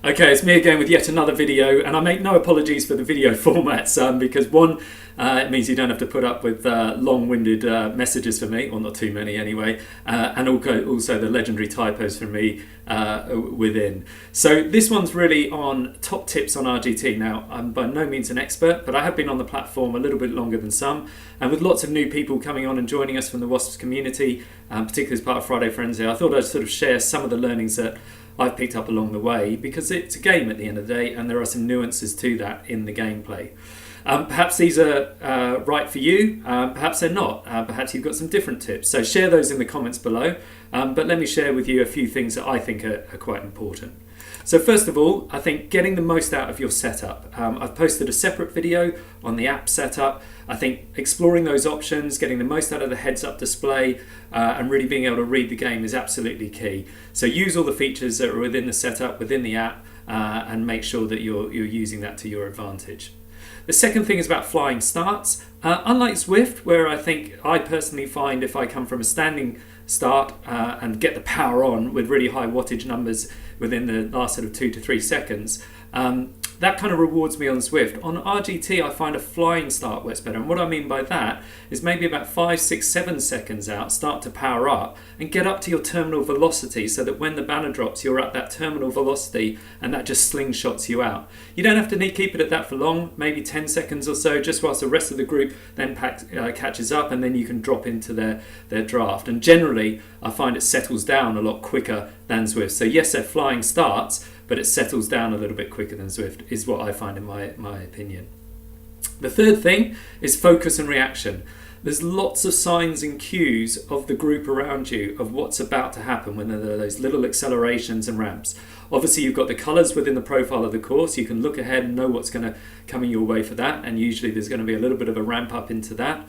Okay, it's me again with yet another video, and I make no apologies for the video formats because one, it means you don't have to put up with long-winded messages from me, or not too many anyway, and also the legendary typos from me within. So this one's really on top tips on RGT. Now, I'm by no means an expert, but I have been on the platform a little bit longer than some, and with lots of new people coming on and joining us from the WASPs community, particularly as part of Friday Frenzy, I thought I'd sort of share some of the learnings that I've picked up along the way, because it's a game at the end of the day and there are some nuances to that in the gameplay. Perhaps these are right for you, perhaps they're not, perhaps you've got some different tips, so share those in the comments below, but let me share with you a few things that I think are quite important. So first of all, I think getting the most out of your setup. I've posted a separate video on the app setup. I think exploring those options, getting the most out of the heads-up display, and really being able to read the game is absolutely key. So use all the features that are within the setup, within the app, and make sure that you're using that to your advantage. The second thing is about flying starts. Unlike Zwift, where I personally find if I come from a standing start and get the power on with really high wattage numbers within the last sort of 2 to 3 seconds, that kind of rewards me on Zwift. On RGT, I find a flying start works better. And what I mean by that is maybe about 5, 6, 7 seconds out, start to power up and get up to your terminal velocity so that when the banner drops, you're at that terminal velocity and that just slingshots you out. You don't have to keep it at that for long, maybe 10 seconds or so, just whilst the rest of the group then catches up, and then you can drop into their draft. And generally, I find it settles down a lot quicker than Zwift. So yes, they're flying starts, but it settles down a little bit quicker than Zwift, is what I find in my opinion. The third thing is focus and reaction. There's lots of signs and cues of the group around you of what's about to happen when there are those little accelerations and ramps. Obviously, you've got the colours within the profile of the course. You can look ahead and know what's going to come in your way for that, and usually there's going to be a little bit of a ramp up into that.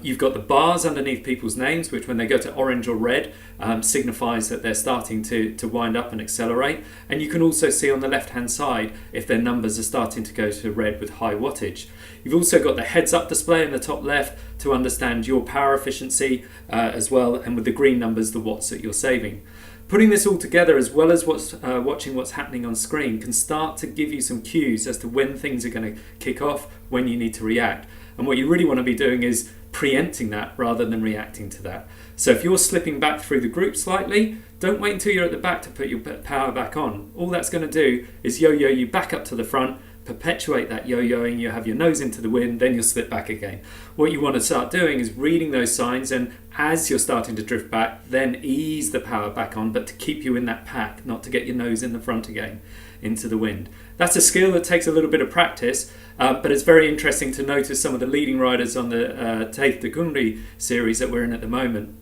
You've got the bars underneath people's names, which when they go to orange or red signifies that they're starting to wind up and accelerate. And you can also see on the left-hand side if their numbers are starting to go to red with high wattage. You've also got the heads-up display in the top left to understand your power efficiency as well, and with the green numbers, the watts that you're saving. Putting this all together, as well as watching what's happening on screen, can start to give you some cues as to when things are going to kick off, when you need to react. And what you really want to be doing is preempting that rather than reacting to that. So if you're slipping back through the group slightly, don't wait until you're at the back to put your power back on. All that's going to do is yo-yo you back up to the front, perpetuate that yo-yoing, you have your nose into the wind, then you'll slip back again. What you want to start doing is reading those signs, and as you're starting to drift back, then ease the power back on, but to keep you in that pack, not to get your nose in the front again into the wind. That's a skill that takes a little bit of practice, but it's very interesting to notice some of the leading riders on the Taith de Gundry series that we're in at the moment.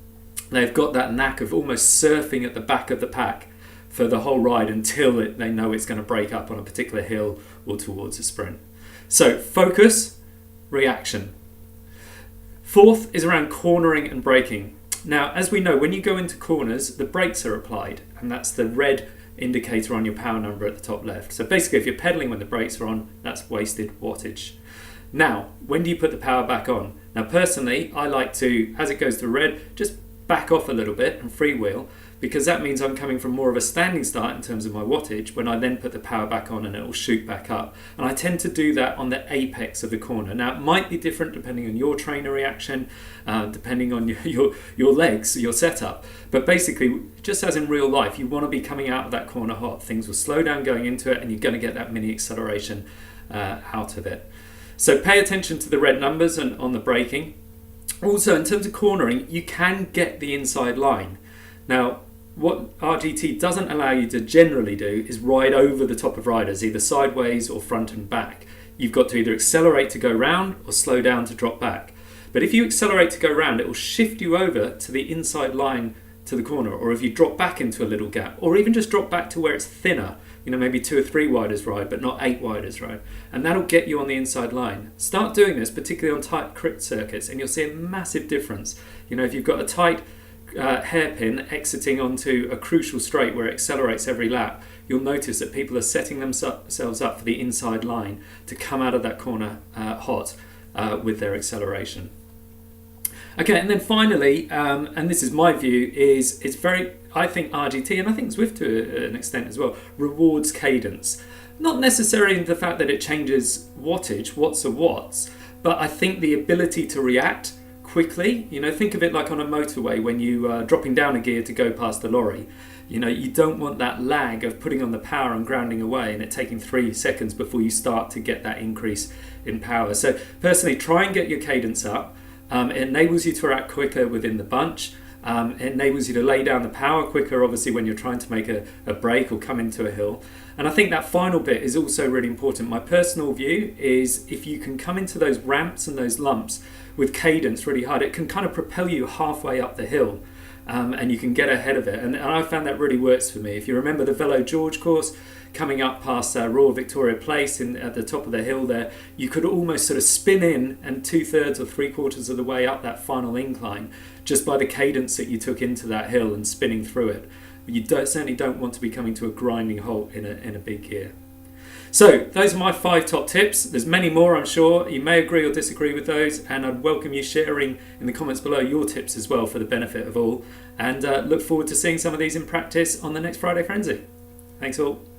They've got that knack of almost surfing at the back of the pack for the whole ride until they know it's going to break up on a particular hill or towards a sprint. So focus, reaction. Fourth is around cornering and braking. Now, as we know, when you go into corners, the brakes are applied, and that's the red indicator on your power number at the top left. So basically, if you're pedaling when the brakes are on, that's wasted wattage. Now, when do you put the power back on? Now, personally, I like to, as it goes to red, just back off a little bit and freewheel, because that means I'm coming from more of a standing start in terms of my wattage when I then put the power back on and it will shoot back up. And I tend to do that on the apex of the corner. Now, it might be different depending on your trainer reaction, depending on your legs, your setup. But basically, just as in real life, you want to be coming out of that corner hot. Things will slow down going into it, and you're going to get that mini acceleration out of it. So pay attention to the red numbers and on the braking. Also, in terms of cornering, you can get the inside line. Now, what RGT doesn't allow you to generally do is ride over the top of riders, either sideways or front and back. You've got to either accelerate to go round or slow down to drop back. But if you accelerate to go round, it will shift you over to the inside line to the corner, or if you drop back into a little gap, or even just drop back to where it's thinner, maybe 2 or 3 widers ride, but not 8 widers ride, and that'll get you on the inside line. Start doing this, particularly on tight crit circuits, and you'll see a massive difference. If you've got a tight hairpin exiting onto a crucial straight where it accelerates every lap, you'll notice that people are setting themselves up for the inside line to come out of that corner hot with their acceleration. Okay, and then finally, and this is my view, is it's very, I think RGT, and I think Zwift to an extent as well, rewards cadence. Not necessarily the fact that it changes wattage, watts are watts, but I think the ability to react quickly. Think of it like on a motorway when you are dropping down a gear to go past the lorry. You don't want that lag of putting on the power and grounding away and it taking 3 seconds before you start to get that increase in power. So personally, try and get your cadence up. It enables you to react quicker within the bunch. It enables you to lay down the power quicker, obviously, when you're trying to make a break or come into a hill. And I think that final bit is also really important. My personal view is if you can come into those ramps and those lumps with cadence really hard, it can kind of propel you halfway up the hill. And you can get ahead of it. And I found that really works for me. If you remember the Velo George course, coming up past Royal Victoria Place at the top of the hill there, you could almost sort of spin in and 2/3 or 3/4 of the way up that final incline just by the cadence that you took into that hill and spinning through it. You certainly don't want to be coming to a grinding halt in a big gear. So those are my 5 top tips. There's many more, I'm sure. You may agree or disagree with those, and I'd welcome you sharing in the comments below your tips as well for the benefit of all. And look forward to seeing some of these in practice on the next Friday Frenzy. Thanks all.